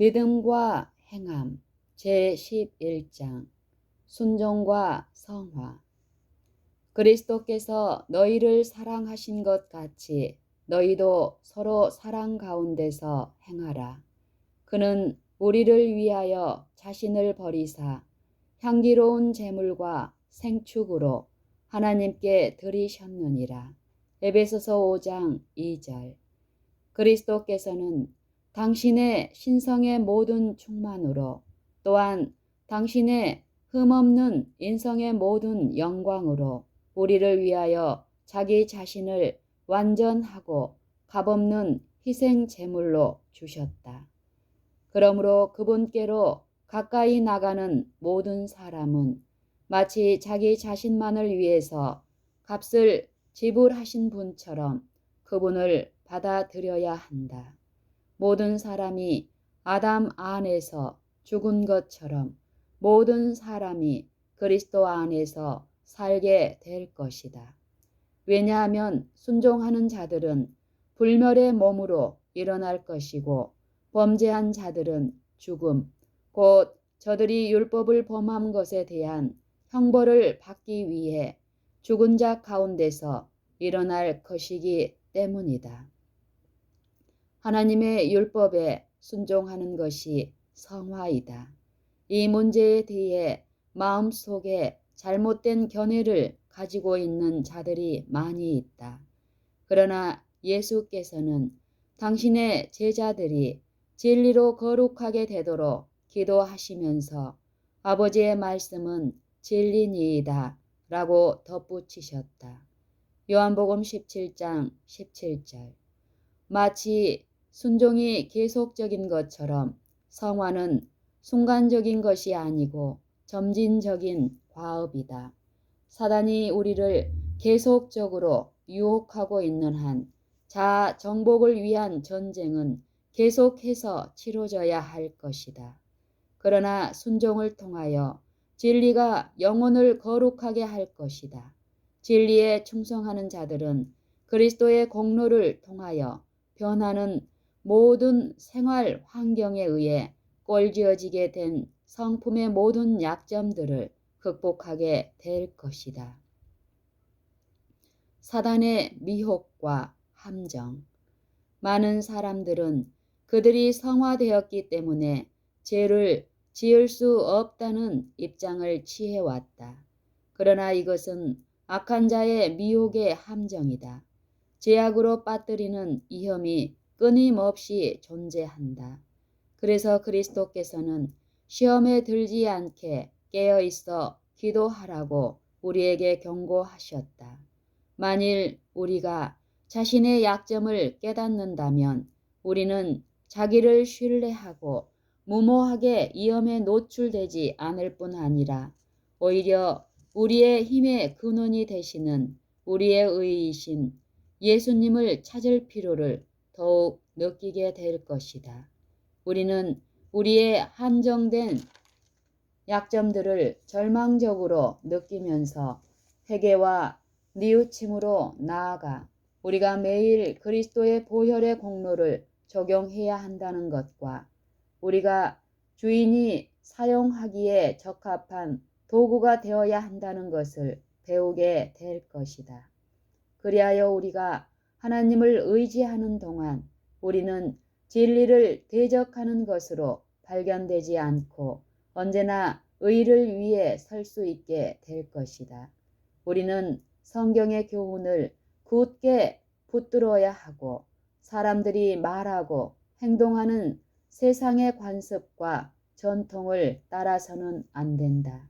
믿음과 행함 제11장 순종과 성화. 그리스도께서 너희를 사랑하신 것 같이 너희도 서로 사랑 가운데서 행하라. 그는 우리를 위하여 자신을 버리사 향기로운 제물과 생축으로 하나님께 드리셨느니라. 에베소서 5장 2절. 그리스도께서는 당신의 신성의 모든 충만으로 또한 당신의 흠없는 인성의 모든 영광으로 우리를 위하여 자기 자신을 완전하고 값없는 희생 제물로 주셨다. 그러므로 그분께로 가까이 나가는 모든 사람은 마치 자기 자신만을 위해서 값을 지불하신 분처럼 그분을 받아들여야 한다. 모든 사람이 아담 안에서 죽은 것처럼 모든 사람이 그리스도 안에서 살게 될 것이다. 왜냐하면 순종하는 자들은 불멸의 몸으로 일어날 것이고 범죄한 자들은 죽음, 곧 저들이 율법을 범한 것에 대한 형벌을 받기 위해 죽은 자 가운데서 일어날 것이기 때문이다. 하나님의 율법에 순종하는 것이 성화이다. 이 문제에 대해 마음속에 잘못된 견해를 가지고 있는 자들이 많이 있다. 그러나 예수께서는 당신의 제자들이 진리로 거룩하게 되도록 기도하시면서 아버지의 말씀은 진리니이다 라고 덧붙이셨다. 요한복음 17장 17절. 마치 순종이 계속적인 것처럼 성화는 순간적인 것이 아니고 점진적인 과업이다. 사단이 우리를 계속적으로 유혹하고 있는 한 자아 정복을 위한 전쟁은 계속해서 치러져야 할 것이다. 그러나 순종을 통하여 진리가 영혼을 거룩하게 할 것이다. 진리에 충성하는 자들은 그리스도의 공로를 통하여 변하는 모든 생활 환경에 의해 꼴지어지게 된 성품의 모든 약점들을 극복하게 될 것이다. 사단의 미혹과 함정. 많은 사람들은 그들이 성화되었기 때문에 죄를 지을 수 없다는 입장을 취해왔다. 그러나 이것은 악한 자의 미혹의 함정이다. 죄악으로 빠뜨리는 위험이 끊임없이 존재한다. 그래서 그리스도께서는 시험에 들지 않게 깨어있어 기도하라고 우리에게 경고하셨다. 만일 우리가 자신의 약점을 깨닫는다면 우리는 자기를 신뢰하고 무모하게 위험에 노출되지 않을 뿐 아니라 오히려 우리의 힘의 근원이 되시는 우리의 의이신 예수님을 찾을 필요를 더욱 느끼게 될 것이다. 우리는 우리의 한정된 약점들을 절망적으로 느끼면서 회개와 뉘우침으로 나아가 우리가 매일 그리스도의 보혈의 공로를 적용해야 한다는 것과 우리가 주인이 사용하기에 적합한 도구가 되어야 한다는 것을 배우게 될 것이다. 그리하여 우리가 하나님을 의지하는 동안 우리는 진리를 대적하는 것으로 발견되지 않고 언제나 의를 위해 설 수 있게 될 것이다. 우리는 성경의 교훈을 굳게 붙들어야 하고 사람들이 말하고 행동하는 세상의 관습과 전통을 따라서는 안 된다.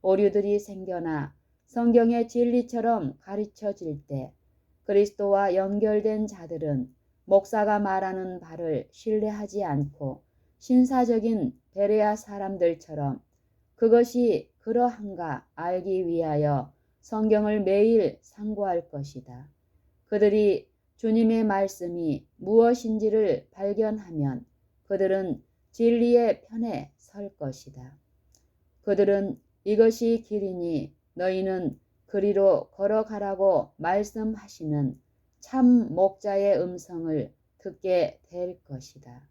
오류들이 생겨나 성경의 진리처럼 가르쳐질 때 그리스도와 연결된 자들은 목사가 말하는 바를 신뢰하지 않고 신사적인 베레아 사람들처럼 그것이 그러한가 알기 위하여 성경을 매일 상고할 것이다. 그들이 주님의 말씀이 무엇인지를 발견하면 그들은 진리의 편에 설 것이다. 그들은 이것이 길이니 너희는 그리로 걸어가라고 말씀하시는 참 목자의 음성을 듣게 될 것이다.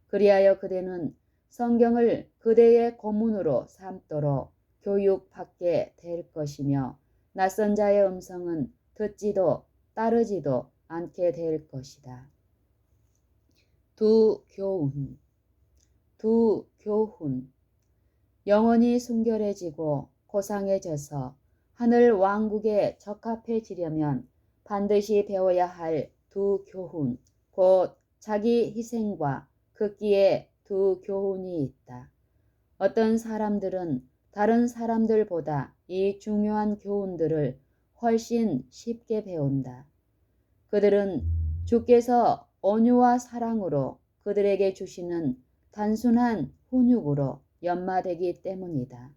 그리하여 그대는 성경을 그대의 고문으로 삼도록 교육받게 될 것이며 낯선 자의 음성은 듣지도 따르지도 않게 될 것이다. 두교훈. 영혼이 순결해지고 고상해져서 하늘 왕국에 적합해지려면 반드시 배워야 할 두 교훈, 곧 자기 희생과 극기의 두 교훈이 있다. 어떤 사람들은 다른 사람들보다 이 중요한 교훈들을 훨씬 쉽게 배운다. 그들은 주께서 온유와 사랑으로 그들에게 주시는 단순한 훈육으로 연마되기 때문이다.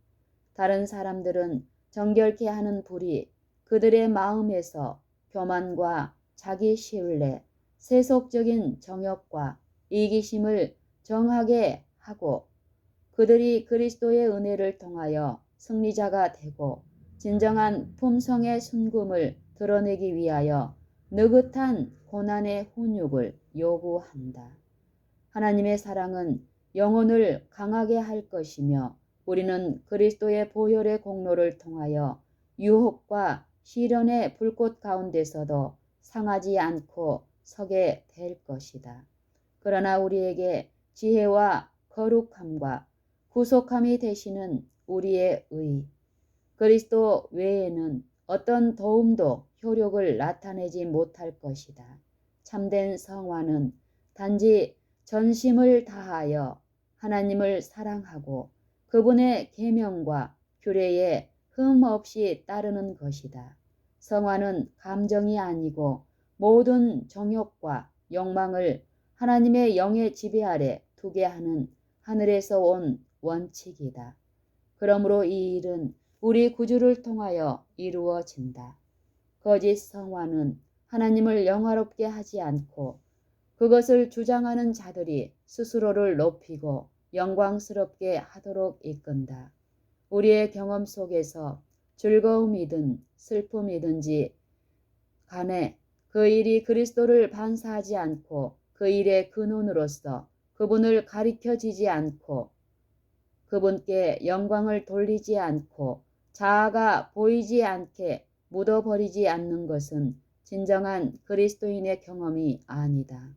다른 사람들은 정결케 하는 불이 그들의 마음에서 교만과 자기 신뢰, 세속적인 정욕과 이기심을 정하게 하고 그들이 그리스도의 은혜를 통하여 승리자가 되고 진정한 품성의 순금을 드러내기 위하여 느긋한 고난의 훈육을 요구한다. 하나님의 사랑은 영혼을 강하게 할 것이며 우리는 그리스도의 보혈의 공로를 통하여 유혹과 시련의 불꽃 가운데서도 상하지 않고 서게 될 것이다. 그러나 우리에게 지혜와 거룩함과 구속함이 되시는 우리의 의, 그리스도 외에는 어떤 도움도 효력을 나타내지 못할 것이다. 참된 성화는 단지 전심을 다하여 하나님을 사랑하고 그분의 계명과 규례에 흠 없이 따르는 것이다. 성화는 감정이 아니고 모든 정욕과 욕망을 하나님의 영의 지배 아래 두게 하는 하늘에서 온 원칙이다. 그러므로 이 일은 우리 구주를 통하여 이루어진다. 거짓 성화는 하나님을 영화롭게 하지 않고 그것을 주장하는 자들이 스스로를 높이고 영광스럽게 하도록 이끈다. 우리의 경험 속에서 즐거움이든 슬픔이든지 간에 그 일이 그리스도를 반사하지 않고 그 일의 근원으로서 그분을 가리켜지지 않고 그분께 영광을 돌리지 않고 자아가 보이지 않게 묻어버리지 않는 것은 진정한 그리스도인의 경험이 아니다.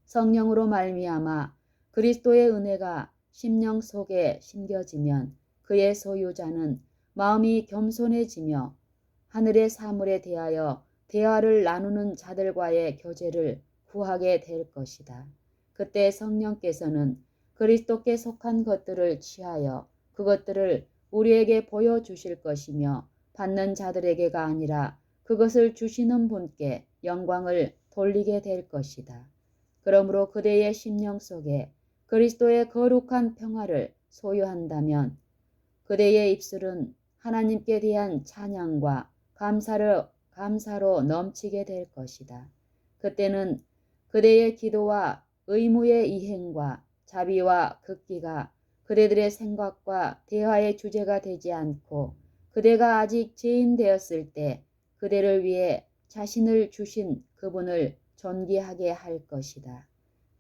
성령으로 말미암아 그리스도의 은혜가 심령 속에 심겨지면 그의 소유자는 마음이 겸손해지며 하늘의 사물에 대하여 대화를 나누는 자들과의 교제를 구하게 될 것이다. 그때 성령께서는 그리스도께 속한 것들을 취하여 그것들을 우리에게 보여주실 것이며 받는 자들에게가 아니라 그것을 주시는 분께 영광을 돌리게 될 것이다. 그러므로 그대의 심령 속에 그리스도의 거룩한 평화를 소유한다면 그대의 입술은 하나님께 대한 찬양과 감사로 넘치게 될 것이다. 그때는 그대의 기도와 의무의 이행과 자비와 극기가 그대들의 생각과 대화의 주제가 되지 않고 그대가 아직 죄인 되었을 때 그대를 위해 자신을 주신 그분을 존귀하게 할 것이다.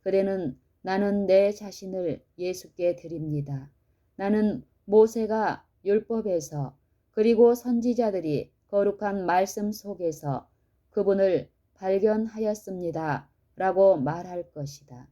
그대는 나는 내 자신을 예수께 드립니다. 나는 모세가 율법에서 그리고 선지자들이 거룩한 말씀 속에서 그분을 발견하였습니다. 라고 말할 것이다.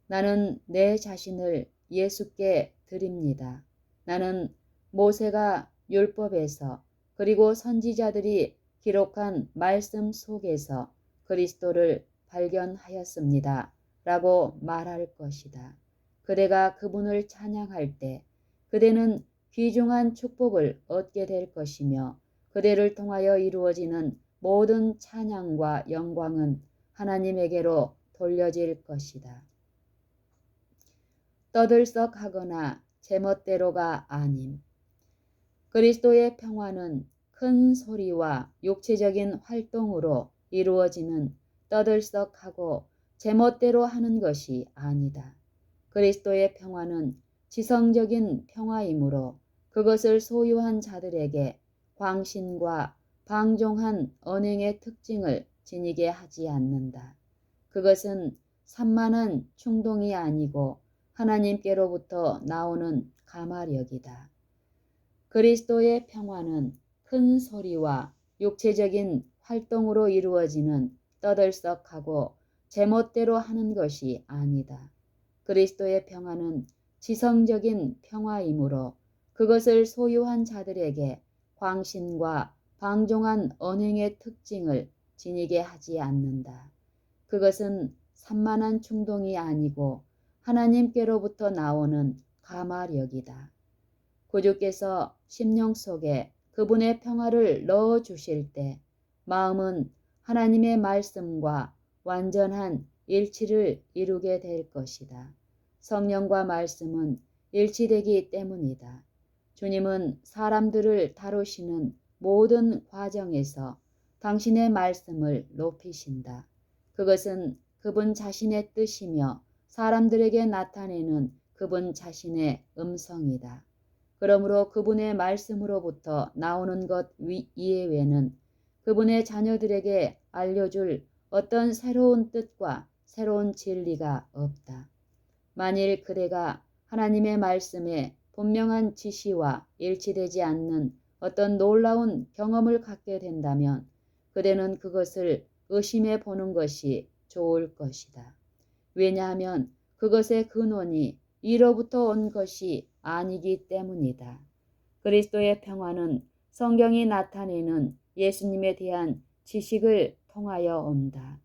나는 내 자신을 예수께 드립니다. 나는 모세가 율법에서 그리고 선지자들이 기록한 말씀 속에서 그리스도를 발견하였습니다. 라고 말할 것이다. 그대가 그분을 찬양할 때 그대는 귀중한 축복을 얻게 될 것이며 그대를 통하여 이루어지는 모든 찬양과 영광은 하나님에게로 돌려질 것이다. 떠들썩하거나 제멋대로가 아님. 그리스도의 평화는 큰 소리와 육체적인 활동으로 이루어지는 떠들썩하고 제멋대로 하는 것이 아니다. 그리스도의 평화는 지성적인 평화이므로 그것을 소유한 자들에게 광신과 방종한 언행의 특징을 지니게 하지 않는다. 그것은 산만한 충동이 아니고 하나님께로부터 나오는 가마력이다. 그리스도의 평화는 큰 소리와 육체적인 활동으로 이루어지는 떠들썩하고 제멋대로 하는 것이 아니다. 그리스도의 평화는 지성적인 평화이므로 그것을 소유한 자들에게 광신과 방종한 언행의 특징을 지니게 하지 않는다. 그것은 산만한 충동이 아니고 하나님께로부터 나오는 가마력이다. 구주께서 심령 속에 그분의 평화를 넣어 주실 때 마음은 하나님의 말씀과 완전한 일치를 이루게 될 것이다. 성령과 말씀은 일치되기 때문이다. 주님은 사람들을 다루시는 모든 과정에서 당신의 말씀을 높이신다. 그것은 그분 자신의 뜻이며 사람들에게 나타내는 그분 자신의 음성이다. 그러므로 그분의 말씀으로부터 나오는 것 이외에는 그분의 자녀들에게 알려줄 어떤 새로운 뜻과 새로운 진리가 없다. 만일 그대가 하나님의 말씀에 분명한 지시와 일치되지 않는 어떤 놀라운 경험을 갖게 된다면 그대는 그것을 의심해 보는 것이 좋을 것이다. 왜냐하면 그것의 근원이 이로부터 온 것이 아니기 때문이다. 그리스도의 평화는 성경이 나타내는 예수님에 대한 지식을 통하여 온다.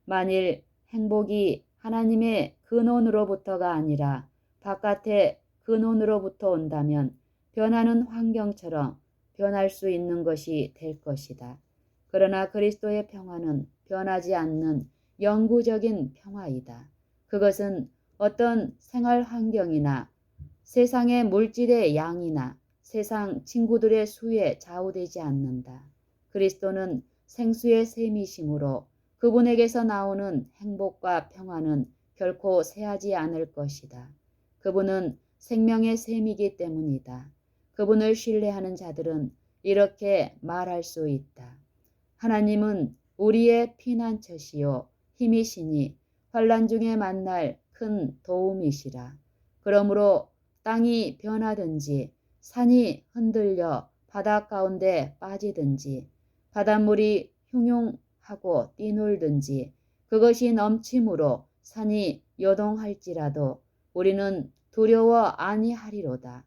만일 행복이 하나님의 근원으로부터가 아니라 바깥의 근원으로부터 온다면 변하는 환경처럼 변할 수 있는 것이 될 것이다. 그러나 그리스도의 평화는 변하지 않는 영구적인 평화이다. 그것은 어떤 생활 환경이나 세상의 물질의 양이나 세상 친구들의 수에 좌우되지 않는다. 그리스도는 생수의 샘이시므로 그분에게서 나오는 행복과 평화는 결코 쇠하지 않을 것이다. 그분은 생명의 샘이기 때문이다. 그분을 신뢰하는 자들은 이렇게 말할 수 있다. 하나님은 우리의 피난처시요 힘이시니 환난 중에 만날 큰 도움이시라. 그러므로 땅이 변하든지 산이 흔들려 바다 가운데 빠지든지 바닷물이 흉흉하고 뛰놀든지 그것이 넘침으로 산이 요동할지라도 우리는 두려워 아니하리로다.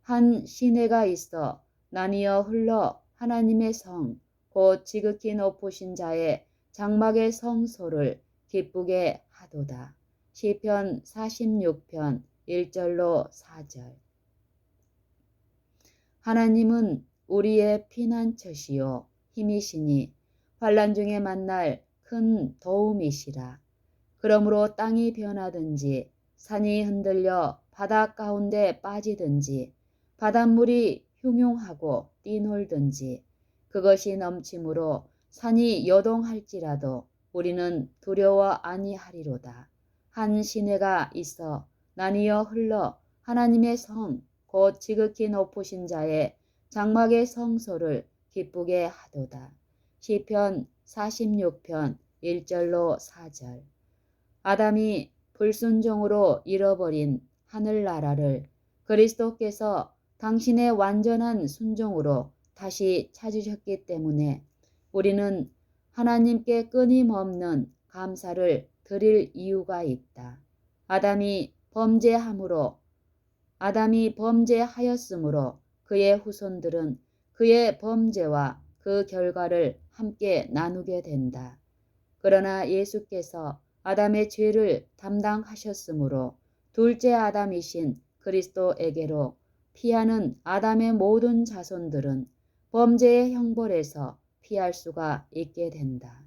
한 시내가 있어 나뉘어 흘러 하나님의 성 곧 지극히 높으신 자의 장막의 성소를 기쁘게 하도다. 시편 46편 1절로 4절. 하나님은 우리의 피난처시요 힘이시니 환난 중에 만날 큰 도움이시라. 그러므로 땅이 변하든지 산이 흔들려 바다 가운데 빠지든지 바닷물이 흉흉하고 뛰놀든지 그것이 넘침으로 산이 요동할지라도 우리는 두려워 아니하리로다. 한 시내가 있어 나뉘어 흘러 하나님의 성 곧 지극히 높으신 자의 장막의 성소를 기쁘게 하도다. 시편 46편 1절로 4절. 아담이 불순종으로 잃어버린 하늘나라를 그리스도께서 당신의 완전한 순종으로 다시 찾으셨기 때문에 우리는 하나님께 끊임없는 감사를 드릴 이유가 있다. 아담이 범죄하였으므로 그의 후손들은 그의 범죄와 그 결과를 함께 나누게 된다. 그러나 예수께서 아담의 죄를 담당하셨으므로 둘째 아담이신 그리스도에게로 피하는 아담의 모든 자손들은 범죄의 형벌에서 피할 수가 있게 된다.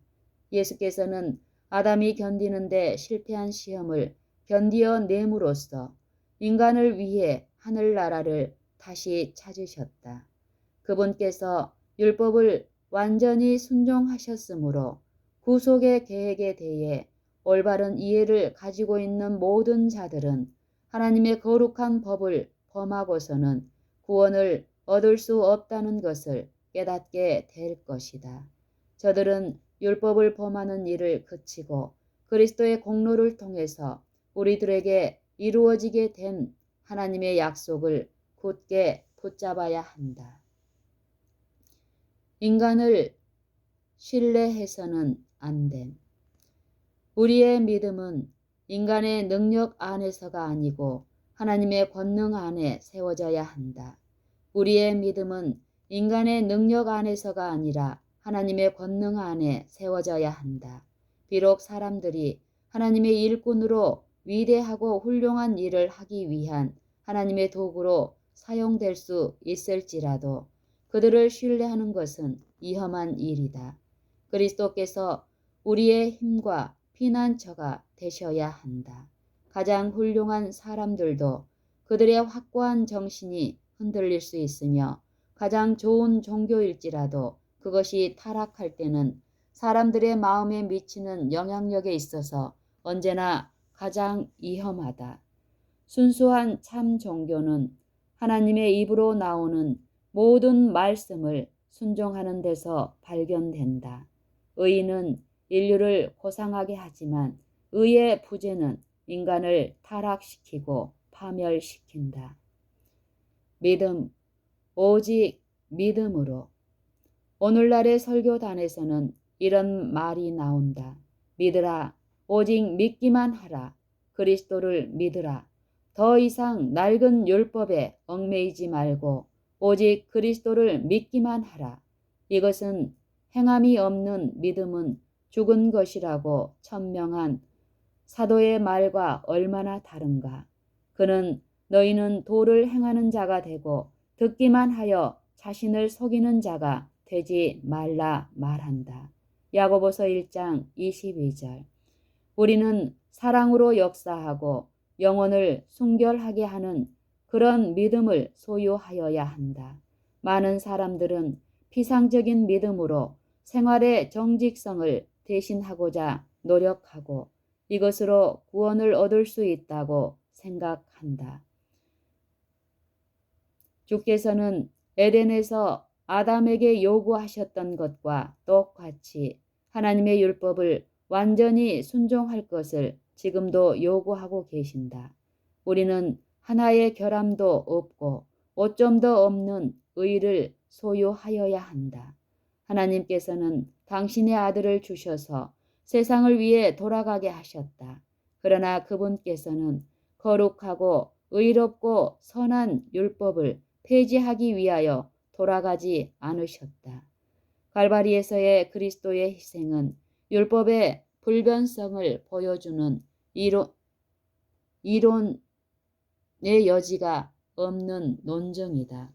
예수께서는 아담이 견디는데 실패한 시험을 견디어 내므로써 인간을 위해 하늘나라를 다시 찾으셨다. 그분께서 율법을 완전히 순종하셨으므로 구속의 계획에 대해 올바른 이해를 가지고 있는 모든 자들은 하나님의 거룩한 법을 범하고서는 구원을 얻을 수 없다는 것을 깨닫게 될 것이다. 저들은 율법을 범하는 일을 그치고 그리스도의 공로를 통해서 우리들에게 이루어지게 된 하나님의 약속을 굳게 붙잡아야 한다. 인간을 신뢰해서는 안 됨. 우리의 믿음은 인간의 능력 안에서가 아니고 하나님의 권능 안에 세워져야 한다. 우리의 믿음은 인간의 능력 안에서가 아니라 하나님의 권능 안에 세워져야 한다. 비록 사람들이 하나님의 일꾼으로 위대하고 훌륭한 일을 하기 위한 하나님의 도구로 사용될 수 있을지라도 그들을 신뢰하는 것은 위험한 일이다. 그리스도께서 우리의 힘과 피난처가 되셔야 한다. 가장 훌륭한 사람들도 그들의 확고한 정신이 흔들릴 수 있으며 가장 좋은 종교일지라도 그것이 타락할 때는 사람들의 마음에 미치는 영향력에 있어서 언제나 가장 위험하다. 순수한 참 종교는 하나님의 입으로 나오는 모든 말씀을 순종하는 데서 발견된다. 의는 인류를 고상하게 하지만 의의 부재는 인간을 타락시키고 파멸시킨다. 믿음, 오직 믿음으로. 오늘날의 설교단에서는 이런 말이 나온다. 믿으라, 오직 믿기만 하라. 그리스도를 믿으라. 더 이상 낡은 율법에 얽매이지 말고 오직 그리스도를 믿기만 하라. 이것은 행함이 없는 믿음은 죽은 것이라고 천명한 사도의 말과 얼마나 다른가. 그는 너희는 도를 행하는 자가 되고 듣기만 하여 자신을 속이는 자가 되지 말라 말한다. 야고보서 1장 22절. 우리는 사랑으로 역사하고 영혼을 순결하게 하는 그런 믿음을 소유하여야 한다. 많은 사람들은 피상적인 믿음으로 생활의 정직성을 대신하고자 노력하고 이것으로 구원을 얻을 수 있다고 생각한다. 주께서는 에덴에서 아담에게 요구하셨던 것과 똑같이 하나님의 율법을 완전히 순종할 것을 지금도 요구하고 계신다. 우리는 하나의 결함도 없고 오점도 없는 의를 소유하여야 한다. 하나님께서는 당신의 아들을 주셔서 세상을 위해 돌아가게 하셨다. 그러나 그분께서는 거룩하고 의롭고 선한 율법을 폐지하기 위하여 돌아가지 않으셨다. 갈바리에서의 그리스도의 희생은 율법의 불변성을 보여주는 이론의 여지가 없는 논증이다.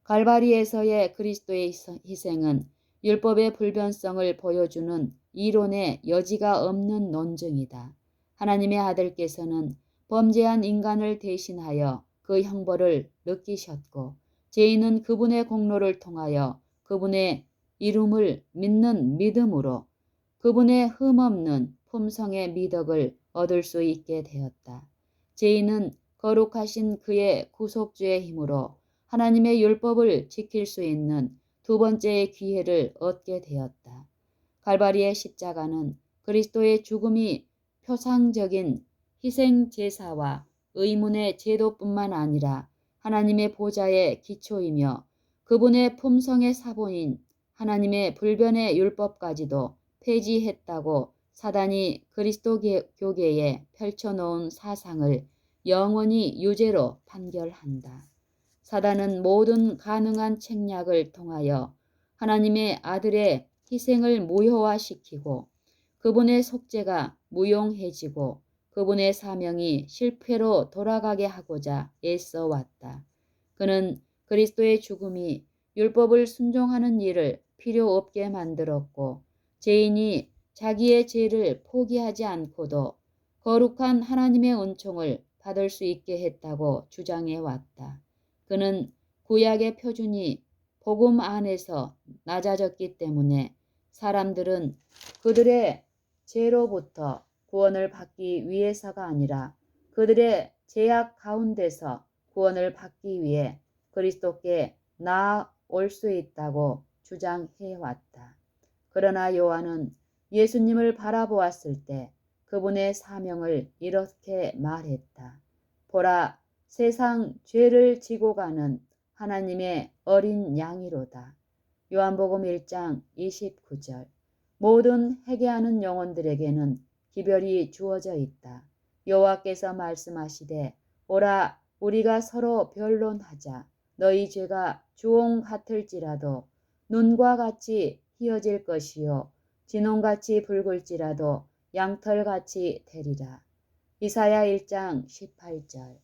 갈바리에서의 그리스도의 희생은 율법의 불변성을 보여주는 이론의 여지가 없는 논증이다. 하나님의 아들께서는 범죄한 인간을 대신하여 그 형벌을 느끼셨고 죄인은 그분의 공로를 통하여 그분의 이름을 믿는 믿음으로 그분의 흠없는 품성의 미덕을 얻을 수 있게 되었다. 죄인은 거룩하신 그의 구속주의 힘으로 하나님의 율법을 지킬 수 있는 두 번째의 기회를 얻게 되었다. 갈바리의 십자가는 그리스도의 죽음이 표상적인 희생 제사와 의문의 제도뿐만 아니라 하나님의 보좌의 기초이며 그분의 품성의 사본인 하나님의 불변의 율법까지도 폐지했다고 사단이 그리스도 교계에 펼쳐놓은 사상을 영원히 유죄로 판결한다. 사단은 모든 가능한 책략을 통하여 하나님의 아들의 희생을 무효화시키고 그분의 속죄가 무용해지고 그분의 사명이 실패로 돌아가게 하고자 애써왔다. 그는 그리스도의 죽음이 율법을 순종하는 일을 필요 없게 만들었고 죄인이 자기의 죄를 포기하지 않고도 거룩한 하나님의 은총을 받을 수 있게 했다고 주장해 왔다. 그는 구약의 표준이 복음 안에서 낮아졌기 때문에 사람들은 그들의 죄로부터 구원을 받기 위해서가 아니라 그들의 죄악 가운데서 구원을 받기 위해 그리스도께 나아올 수 있다고 주장해 왔다. 그러나 요한은 예수님을 바라보았을 때 그분의 사명을 이렇게 말했다. 보라, 세상 죄를 지고 가는 하나님의 어린 양이로다. 요한복음 1장 29절. 모든 회개하는 영혼들에게는 기별이 주어져 있다. 여호와께서 말씀하시되 오라 우리가 서로 변론하자. 너희 죄가 주홍 같을지라도 눈과 같이 희어질 것이요 진홍같이 붉을지라도 양털같이 되리라. 이사야 1장 18절.